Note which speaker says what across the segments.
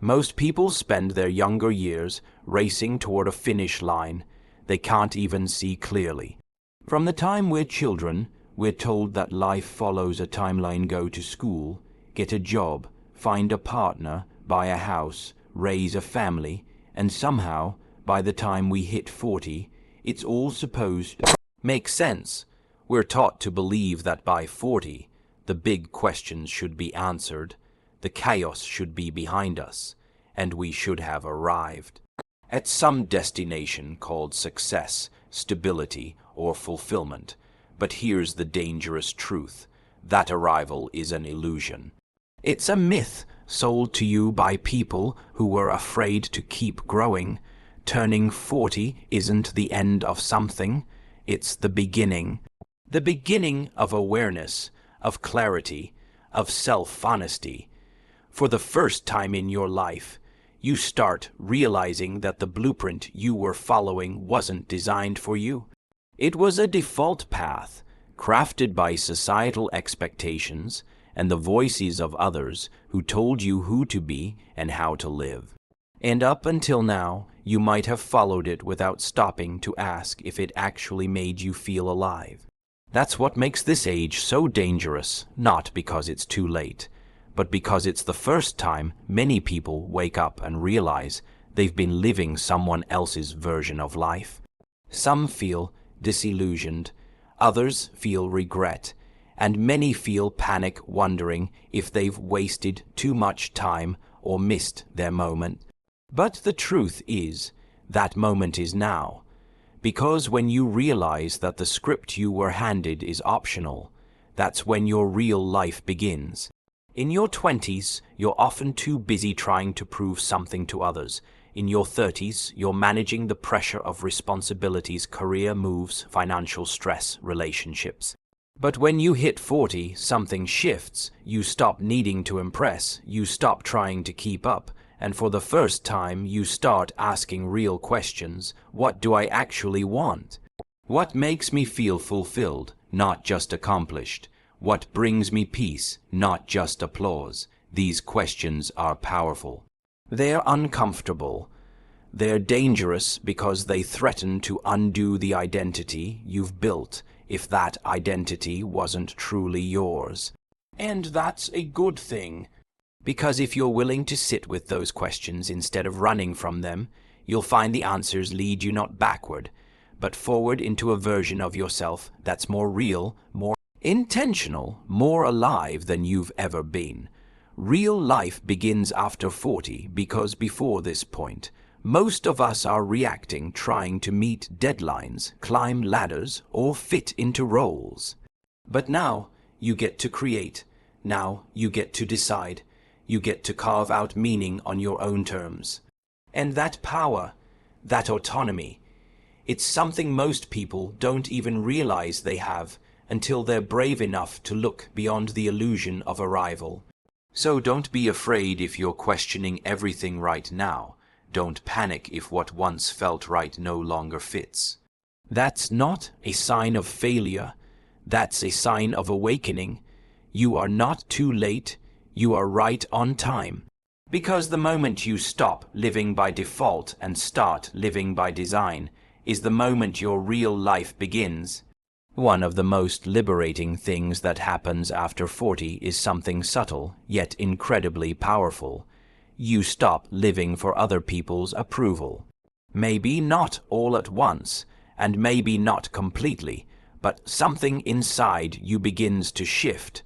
Speaker 1: Most people spend their younger years racing toward a finish line they can't even see clearly. From the time we're children, we're told that life follows a timeline: go to school, get a job, find a partner, buy a house, raise a family, and somehow, by the time we hit 40, it's all supposed to make sense. We're taught to believe that by 40, the big questions should be answered, the chaos should be behind us, and we should have arrived at some destination called success, stability, or fulfillment. But here's the dangerous truth: that arrival is an illusion. It's a myth sold to you by people who were afraid to keep growing. Turning 40 isn't the end of something, it's the beginning. The beginning of awareness, of clarity, of self-honesty. For the first time in your life, you start realizing that the blueprint you were following wasn't designed for you. It was a default path, crafted by societal expectations and the voices of others who told you who to be and how to live. And up until now, you might have followed it without stopping to ask if it actually made you feel alive. That's what makes this age so dangerous, not because it's too late, but because it's the first time many people wake up and realize they've been living someone else's version of life. Some feel disillusioned, others feel regret, and many feel panic, wondering if they've wasted too much time or missed their moment. But the truth is, that moment is now. Because when you realize that the script you were handed is optional, that's when your real life begins. In your 20s, you're often too busy trying to prove something to others. In your 30s, you're managing the pressure of responsibilities, career moves, financial stress, relationships. But when you hit 40, something shifts. You stop needing to impress, you stop trying to keep up, and for the first time you start asking real questions. What do I actually want? What makes me feel fulfilled, not just accomplished? What brings me peace, not just applause? These questions are powerful. They're uncomfortable. They're dangerous because they threaten to undo the identity you've built if that identity wasn't truly yours. And that's a good thing, because if you're willing to sit with those questions instead of running from them, you'll find the answers lead you not backward, but forward into a version of yourself that's more real, more intentional, more alive than you've ever been. Real life begins after 40 because before this point, most of us are reacting, trying to meet deadlines, climb ladders, or fit into roles. But now you get to create. Now you get to decide. You get to carve out meaning on your own terms. And that power, that autonomy, it's something most people don't even realize they have until they're brave enough to look beyond the illusion of arrival. So don't be afraid if you're questioning everything right now. Don't panic if what once felt right no longer fits. That's not a sign of failure. That's a sign of awakening. You are not too late. You are right on time. Because the moment you stop living by default and start living by design is the moment your real life begins. One of the most liberating things that happens after 40 is something subtle, yet incredibly powerful. You stop living for other people's approval. Maybe not all at once, and maybe not completely, but something inside you begins to shift.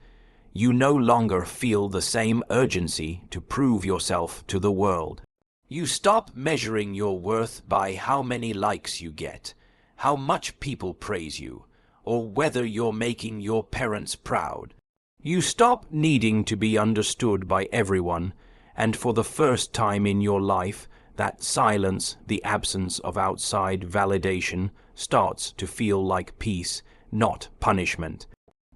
Speaker 1: You no longer feel the same urgency to prove yourself to the world. You stop measuring your worth by how many likes you get, how much people praise you, or whether you're making your parents proud. You stop needing to be understood by everyone, and for the first time in your life, that silence, the absence of outside validation, starts to feel like peace, not punishment.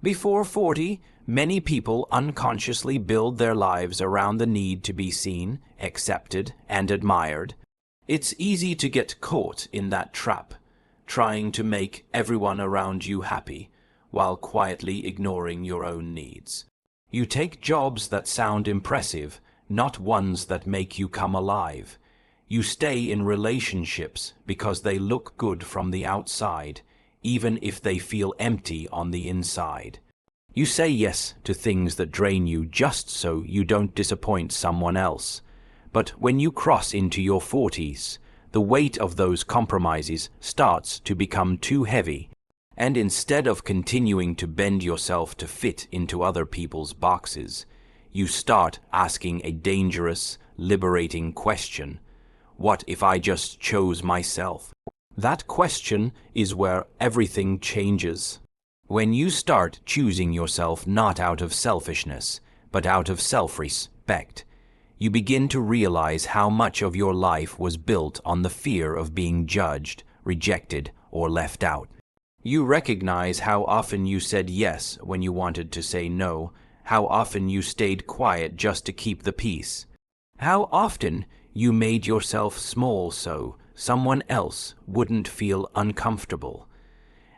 Speaker 1: Before 40, many people unconsciously build their lives around the need to be seen, accepted, and admired. It's easy to get caught in that trap, trying to make everyone around you happy, while quietly ignoring your own needs. You take jobs that sound impressive, not ones that make you come alive. You stay in relationships because they look good from the outside, even if they feel empty on the inside. You say yes to things that drain you just so you don't disappoint someone else. But when you cross into your 40s, the weight of those compromises starts to become too heavy, and instead of continuing to bend yourself to fit into other people's boxes, you start asking a dangerous, liberating question. What if I just chose myself? That question is where everything changes. When you start choosing yourself not out of selfishness, but out of self-respect, you begin to realize how much of your life was built on the fear of being judged, rejected, or left out. You recognize how often you said yes when you wanted to say no, how often you stayed quiet just to keep the peace, how often you made yourself small so someone else wouldn't feel uncomfortable.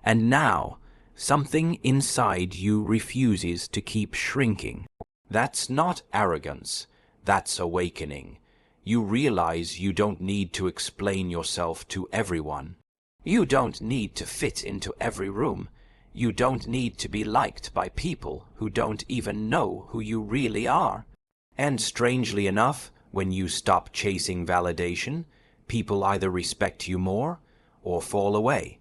Speaker 1: And now, something inside you refuses to keep shrinking. That's not arrogance. That's awakening. You realize you don't need to explain yourself to everyone. You don't need to fit into every room. You don't need to be liked by people who don't even know who you really are. And strangely enough, when you stop chasing validation, people either respect you more or fall away.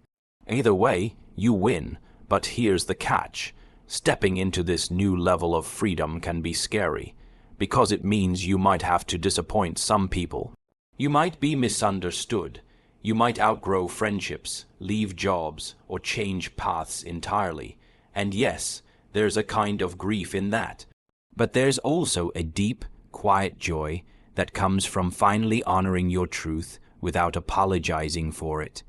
Speaker 1: Either way, you win, but here's the catch. Stepping into this new level of freedom can be scary, because it means you might have to disappoint some people. You might be misunderstood. You might outgrow friendships, leave jobs, or change paths entirely. And yes, there's a kind of grief in that. But there's also a deep, quiet joy that comes from finally honoring your truth without apologizing for it.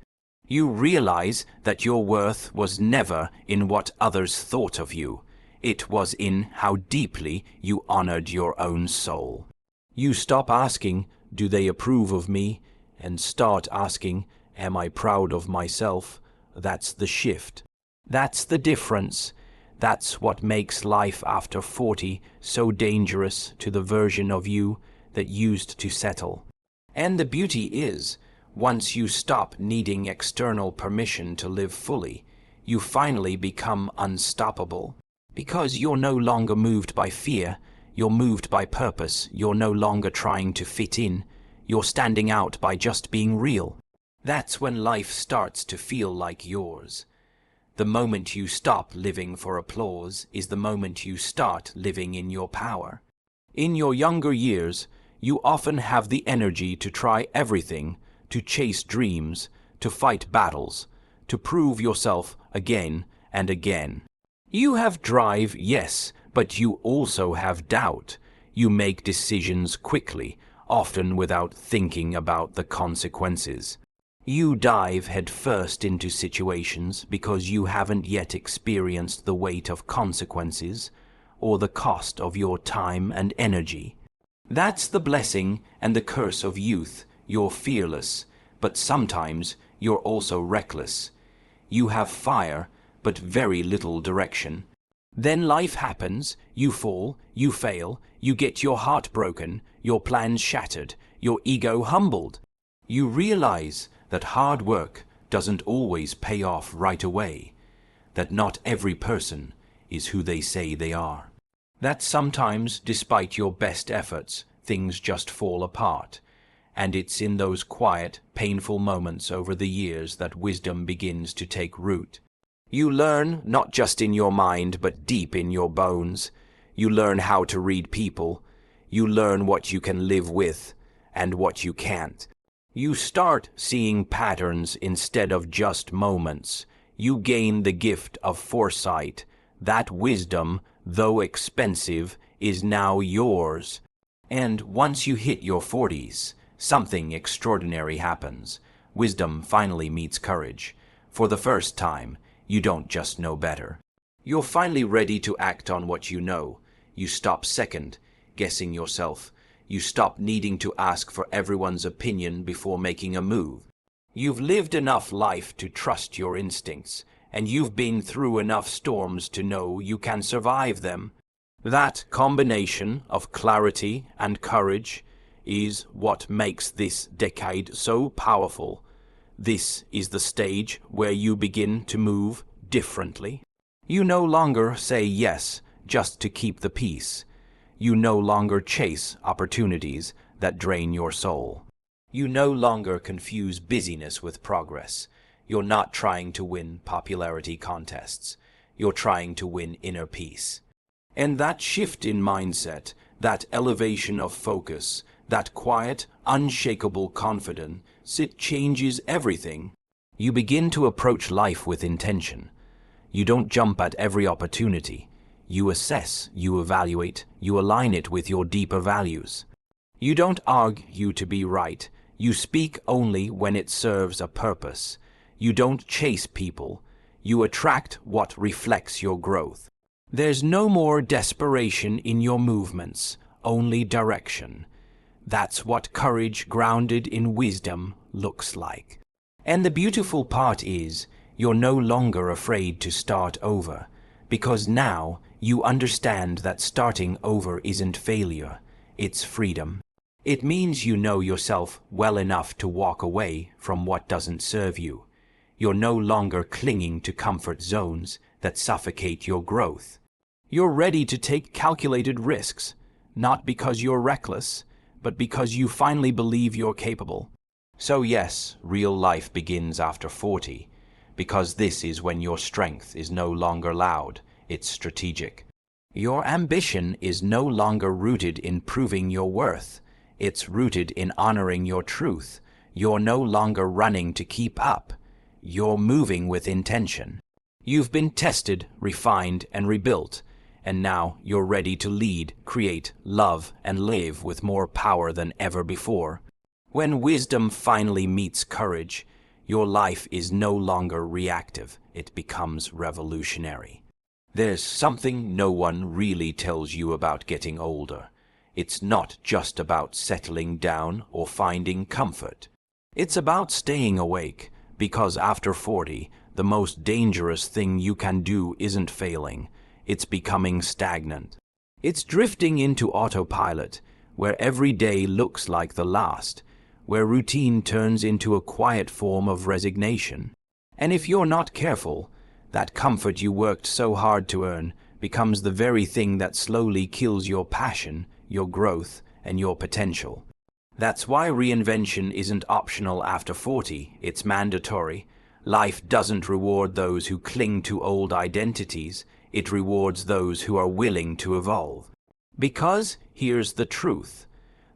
Speaker 1: You realize that your worth was never in what others thought of you. It was in how deeply you honored your own soul. You stop asking, "Do they approve of me?" and start asking, "Am I proud of myself?" That's the shift. That's the difference. That's what makes life after 40 so dangerous to the version of you that used to settle. And the beauty is, once you stop needing external permission to live fully, you finally become unstoppable. Because you're no longer moved by fear, you're moved by purpose, you're no longer trying to fit in, you're standing out by just being real. That's when life starts to feel like yours. The moment you stop living for applause is the moment you start living in your power. In your younger years, you often have the energy to try everything, to chase dreams, to fight battles, to prove yourself again and again. You have drive, yes, but you also have doubt. You make decisions quickly, often without thinking about the consequences. You dive headfirst into situations because you haven't yet experienced the weight of consequences or the cost of your time and energy. That's the blessing and the curse of youth. You're fearless, but sometimes you're also reckless. You have fire, but very little direction. Then life happens, you fall, you fail, you get your heart broken, your plans shattered, your ego humbled. You realize that hard work doesn't always pay off right away, that not every person is who they say they are, that sometimes, despite your best efforts, things just fall apart, and it's in those quiet, painful moments over the years that wisdom begins to take root. You learn, not just in your mind, but deep in your bones. You learn how to read people. You learn what you can live with and what you can't. You start seeing patterns instead of just moments. You gain the gift of foresight. That wisdom, though expensive, is now yours. And once you hit your 40s, something extraordinary happens. Wisdom finally meets courage. For the first time, you don't just know better. You're finally ready to act on what you know. You stop second guessing yourself. You stop needing to ask for everyone's opinion before making a move. You've lived enough life to trust your instincts, and you've been through enough storms to know you can survive them. That combination of clarity and courage is what makes this decade so powerful. This is the stage where you begin to move differently. You no longer say yes just to keep the peace. You no longer chase opportunities that drain your soul. You no longer confuse busyness with progress. You're not trying to win popularity contests. You're trying to win inner peace. And that shift in mindset, that elevation of focus, that quiet, unshakable confidence, it changes everything. You begin to approach life with intention. You don't jump at every opportunity. You assess, you evaluate, you align it with your deeper values. You don't argue to be right. You speak only when it serves a purpose. You don't chase people. You attract what reflects your growth. There's no more desperation in your movements, only direction. That's what courage grounded in wisdom looks like. And the beautiful part is, you're no longer afraid to start over, because now you understand that starting over isn't failure, it's freedom. It means you know yourself well enough to walk away from what doesn't serve you. You're no longer clinging to comfort zones that suffocate your growth. You're ready to take calculated risks, not because you're reckless, but because you finally believe you're capable. So yes, real life begins after 40, because this is when your strength is no longer loud, it's strategic. Your ambition is no longer rooted in proving your worth, it's rooted in honoring your truth. You're no longer running to keep up, you're moving with intention. You've been tested, refined, and rebuilt, and now you're ready to lead, create, love, and live with more power than ever before. When wisdom finally meets courage, your life is no longer reactive, it becomes revolutionary. There's something no one really tells you about getting older. It's not just about settling down or finding comfort. It's about staying awake, because after 40, the most dangerous thing you can do isn't failing. It's becoming stagnant. It's drifting into autopilot, where every day looks like the last, where routine turns into a quiet form of resignation. And if you're not careful, that comfort you worked so hard to earn becomes the very thing that slowly kills your passion, your growth, and your potential. That's why reinvention isn't optional after 40, it's mandatory. Life doesn't reward those who cling to old identities, it rewards those who are willing to evolve. Because here's the truth.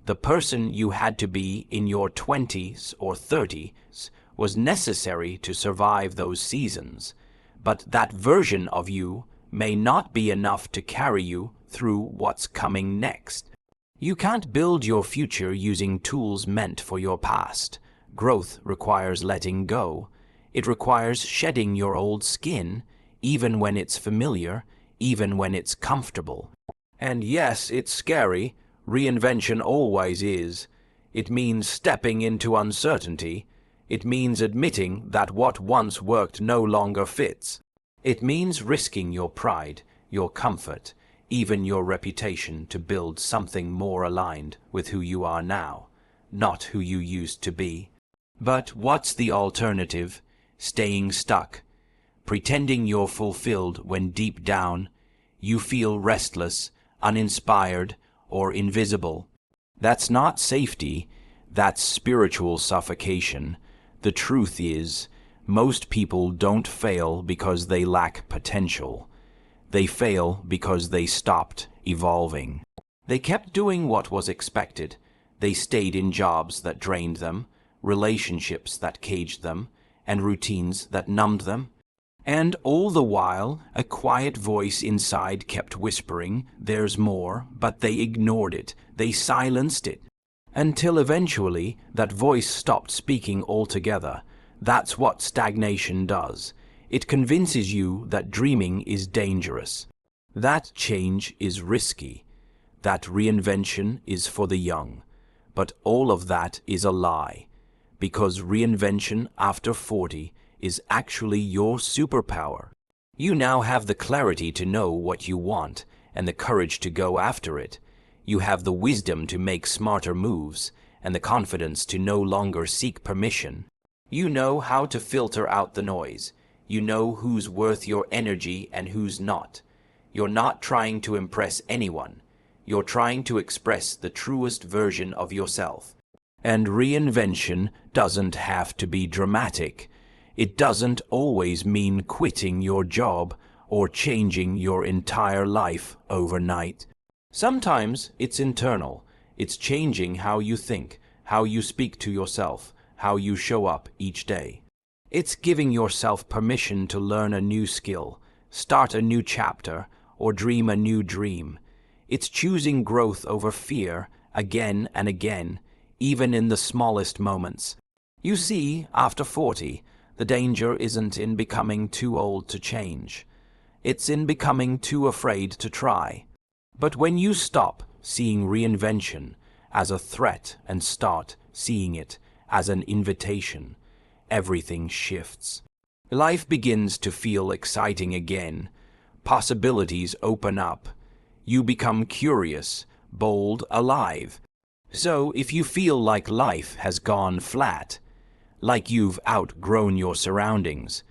Speaker 1: The person you had to be in your 20s or 30s was necessary to survive those seasons, but that version of you may not be enough to carry you through what's coming next. You can't build your future using tools meant for your past. Growth requires letting go. It requires shedding your old skin, even when it's familiar, even when it's comfortable. And yes, it's scary. Reinvention always is. It means stepping into uncertainty. It means admitting that what once worked no longer fits. It means risking your pride, your comfort, even your reputation to build something more aligned with who you are now, not who you used to be. But what's the alternative? Staying stuck, pretending you're fulfilled when deep down you feel restless, uninspired, or invisible. That's not safety, that's spiritual suffocation. The truth is, most people don't fail because they lack potential. They fail because they stopped evolving. They kept doing what was expected. They stayed in jobs that drained them, relationships that caged them, and routines that numbed them. And all the while, a quiet voice inside kept whispering, "There's more," but they ignored it. They silenced it. Until eventually, that voice stopped speaking altogether. That's what stagnation does. It convinces you that dreaming is dangerous. That change is risky. That reinvention is for the young. But all of that is a lie. Because reinvention after 40 is actually your superpower. You now have the clarity to know what you want, and the courage to go after it. You have the wisdom to make smarter moves and the confidence to no longer seek permission. You know how to filter out the noise. You know who's worth your energy and who's not. You're not trying to impress anyone. You're trying to express the truest version of yourself. And reinvention doesn't have to be dramatic. It doesn't always mean quitting your job or changing your entire life overnight. Sometimes it's internal. It's changing how you think, how you speak to yourself, how you show up each day. It's giving yourself permission to learn a new skill, start a new chapter, or dream a new dream. It's choosing growth over fear again and again, even in the smallest moments. You see, after 40, the danger isn't in becoming too old to change. It's in becoming too afraid to try. But when you stop seeing reinvention as a threat and start seeing it as an invitation, everything shifts. Life begins to feel exciting again. Possibilities open up. You become curious, bold, alive. So if you feel like life has gone flat, like you've outgrown your surroundings,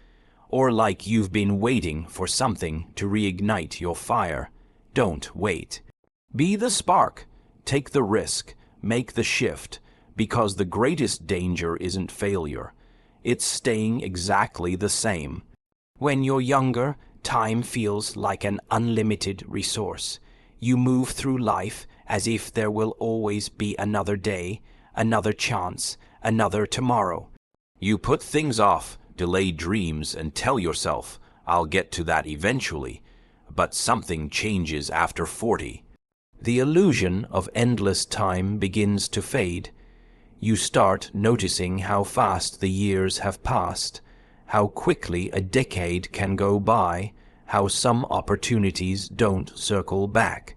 Speaker 1: or like you've been waiting for something to reignite your fire, don't wait. Be the spark, take the risk, make the shift, because the greatest danger isn't failure. It's staying exactly the same. When you're younger, time feels like an unlimited resource. You move through life as if there will always be another day, another chance, another tomorrow. You put things off, delay dreams, and tell yourself, I'll get to that eventually. But something changes after 40. The illusion of endless time begins to fade. You start noticing how fast the years have passed, how quickly a decade can go by, how some opportunities don't circle back.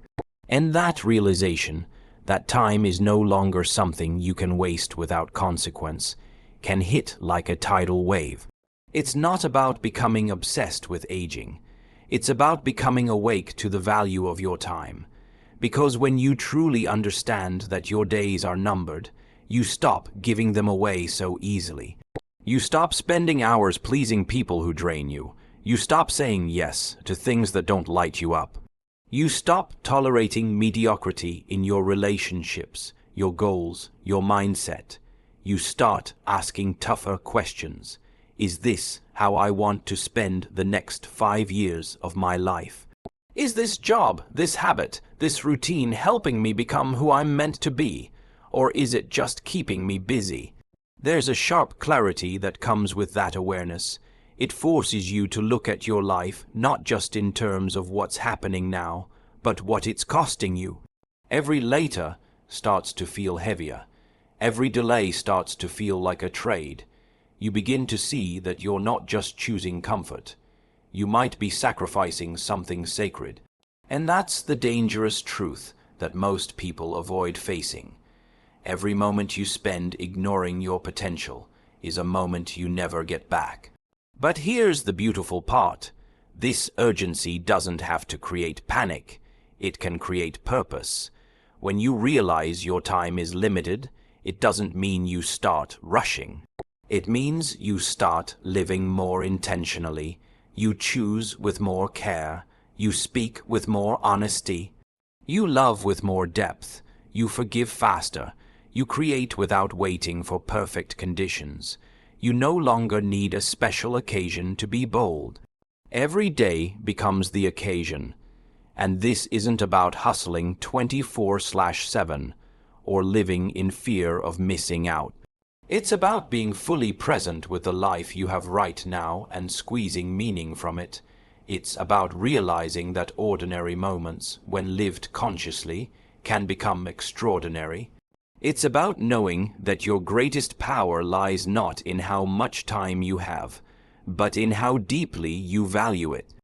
Speaker 1: And that realization, that time is no longer something you can waste without consequence, can hit like a tidal wave. It's not about becoming obsessed with aging. It's about becoming awake to the value of your time. Because when you truly understand that your days are numbered, you stop giving them away so easily. You stop spending hours pleasing people who drain you. You stop saying yes to things that don't light you up. You stop tolerating mediocrity in your relationships, your goals, your mindset. You start asking tougher questions. Is this how I want to spend the next 5 years of my life? Is this job, this habit, this routine helping me become who I'm meant to be? Or is it just keeping me busy? There's a sharp clarity that comes with that awareness. It forces you to look at your life not just in terms of what's happening now, but what it's costing you. Every later starts to feel heavier. Every delay starts to feel like a trade. You begin to see that you're not just choosing comfort. You might be sacrificing something sacred. And that's the dangerous truth that most people avoid facing. Every moment you spend ignoring your potential is a moment you never get back. But here's the beautiful part. This urgency doesn't have to create panic. It can create purpose. When you realize your time is limited, it doesn't mean you start rushing. It means you start living more intentionally. You choose with more care. You speak with more honesty. You love with more depth. You forgive faster. You create without waiting for perfect conditions. You no longer need a special occasion to be bold. Every day becomes the occasion. And this isn't about hustling 24/7 or living in fear of missing out. It's about being fully present with the life you have right now and squeezing meaning from it. It's about realizing that ordinary moments, when lived consciously, can become extraordinary. It's about knowing that your greatest power lies not in how much time you have, but in how deeply you value it.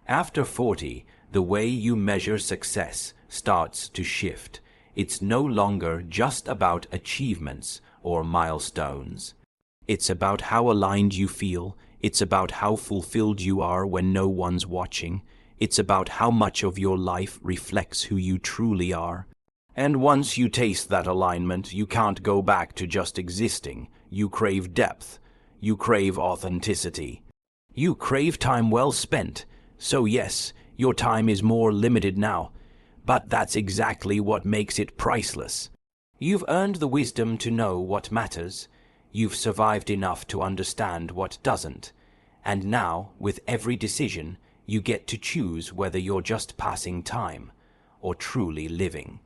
Speaker 1: After 40, the way you measure success starts to shift. It's no longer just about achievements or milestones. It's about how aligned you feel. It's about how fulfilled you are when no one's watching. It's about how much of your life reflects who you truly are. And once you taste that alignment, you can't go back to just existing. You crave depth. You crave authenticity. You crave time well spent. So yes, your time is more limited now. But that's exactly what makes it priceless. You've earned the wisdom to know what matters. You've survived enough to understand what doesn't. And now, with every decision, you get to choose whether you're just passing time or truly living.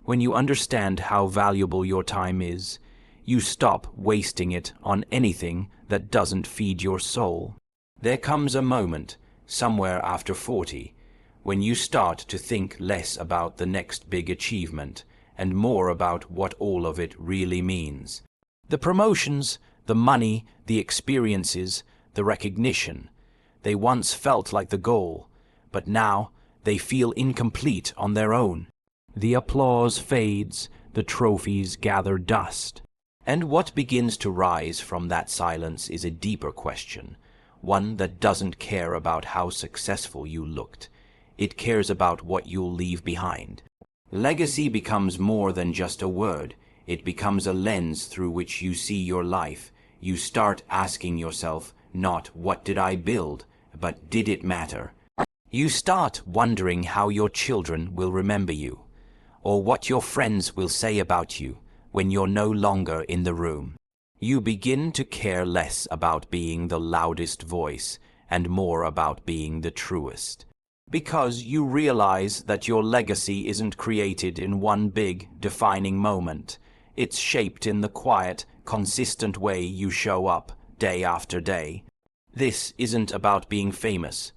Speaker 1: When you understand how valuable your time is, you stop wasting it on anything that doesn't feed your soul. There comes a moment, somewhere after 40, when you start to think less about the next big achievement and more about what all of it really means. The promotions, the money, the experiences, the recognition. They once felt like the goal, but now they feel incomplete on their own. The applause fades, the trophies gather dust. And what begins to rise from that silence is a deeper question, one that doesn't care about how successful you looked. It cares about what you'll leave behind. Legacy becomes more than just a word. It becomes a lens through which you see your life. You start asking yourself, not what did I build, but did it matter? You start wondering how your children will remember you, or what your friends will say about you when you're no longer in the room. You begin to care less about being the loudest voice and more about being the truest. Because you realize that your legacy isn't created in one big, defining moment. It's shaped in the quiet, consistent way you show up day after day. This isn't about being famous.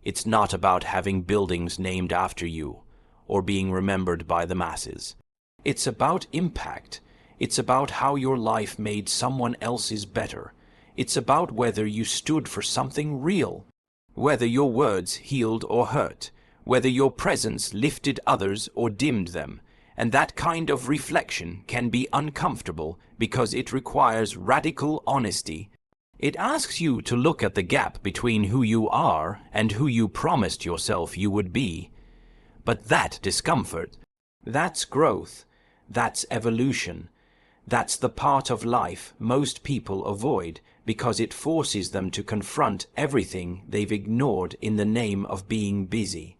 Speaker 1: It's not about having buildings named after you or being remembered by the masses. It's about impact. It's about how your life made someone else's better. It's about whether you stood for something real, whether your words healed or hurt, whether your presence lifted others or dimmed them. And that kind of reflection can be uncomfortable because it requires radical honesty. It asks you to look at the gap between who you are and who you promised yourself you would be. But that discomfort, that's growth, that's evolution. That's the part of life most people avoid because it forces them to confront everything they've ignored in the name of being busy.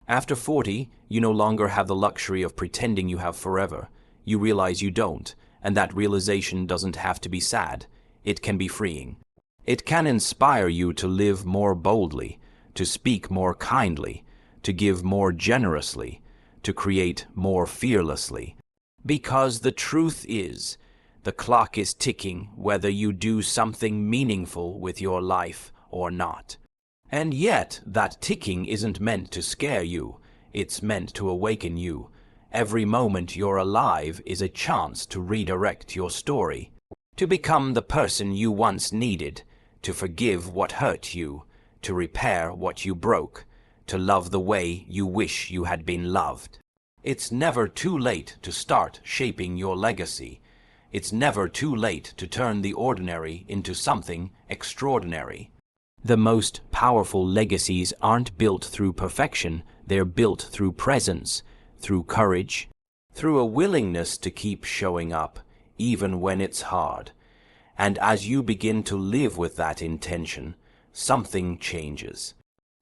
Speaker 1: After 40, you no longer have the luxury of pretending you have forever. You realize you don't, and that realization doesn't have to be sad. It can be freeing. It can inspire you to live more boldly, to speak more kindly, to give more generously, to create more fearlessly. Because the truth is, the clock is ticking whether you do something meaningful with your life or not. And yet, that ticking isn't meant to scare you. It's meant to awaken you. Every moment you're alive is a chance to redirect your story, to become the person you once needed, to forgive what hurt you, to repair what you broke, to love the way you wish you had been loved. It's never too late to start shaping your legacy. It's never too late to turn the ordinary into something extraordinary. The most powerful legacies aren't built through perfection, they're built through presence, through courage, through a willingness to keep showing up, even when it's hard. And as you begin to live with that intention, something changes.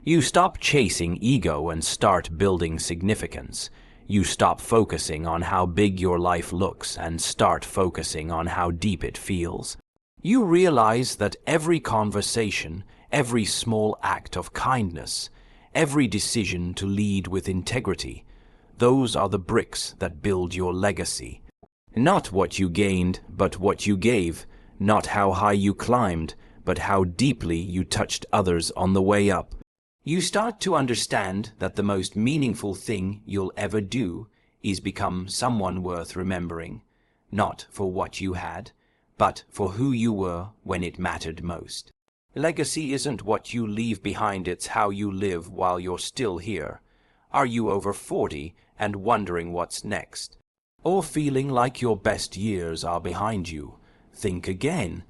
Speaker 1: You stop chasing ego and start building significance. You stop focusing on how big your life looks and start focusing on how deep it feels. You realize that every conversation, every small act of kindness, every decision to lead with integrity, those are the bricks that build your legacy. Not what you gained, but what you gave. Not how high you climbed, but how deeply you touched others on the way up. You start to understand that the most meaningful thing you'll ever do is become someone worth remembering, not for what you had, but for who you were when it mattered most. Legacy isn't what you leave behind, it's how you live while you're still here. Are you over 40 and wondering what's next? Or feeling like your best years are behind you? Think again.